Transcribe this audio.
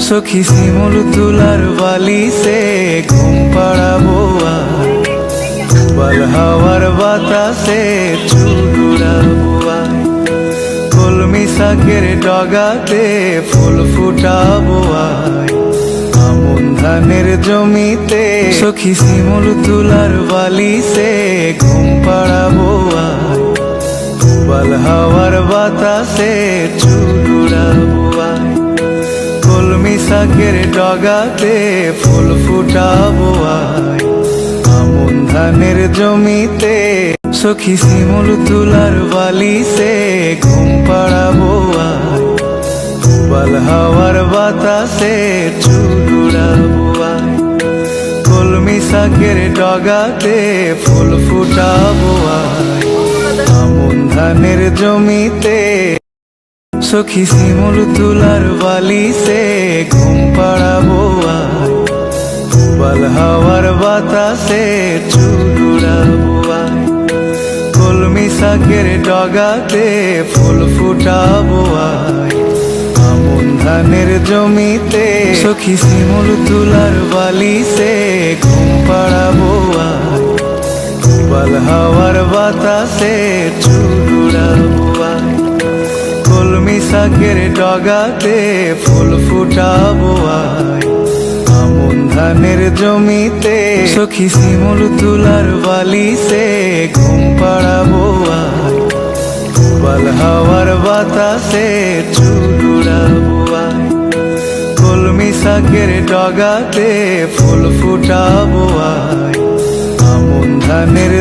সখী শিমুল তুলার বালিশে ঘুম পাড়াবো আর বাল হাওয়ার বাতাসে চুল উড়াবো আর কলমি শাকের ডগাতে ফুল ফুটাবো আর আমন ধানের জমিতে সখী শিমুল তুলার বালিশে ঘুম পাড়াবো আর বাল হাওয়ার বাতাসে চুল উড়াবো আর কলমি শাকের ডগাতে ফুল ফুটাবো আর আমন ধানের জমিতে সখী শিমুল তুলার বালিশে ঘুম পাড়াবো আর বাল হাওয়ার বাতাসে চুল উড়াবো আর কলমি শাকের ডগাতে ফুল ফুটাবো আর আমন ধানের জমিতে সখী শিমুল তুলার বালিশে ঘুম পাড়াবো আর বাল হাওয়ার বাতাসে চুল উড়াবো আর কলমি শাকের ডগাতে ফুল ফুটাবো আর আমন ধানের জমিতে সখী শিমুল তুলার বালিশে ঘুম পাড়াবো আর বাল হাওয়ার বাতাসে চুল উড়াবো আর কলমি শাকের ডগাতে ফুল ফুটাবো আর আমন ধানের জমিতে সখী শিমুল তুলার বালিশে ঘুম পাড়াবো আর বাল হাওয়ার বাতাসে চুল উড়াবো আর কলমি শাকের ডগাতে ফুল ফুটাবো আর আমন ধানের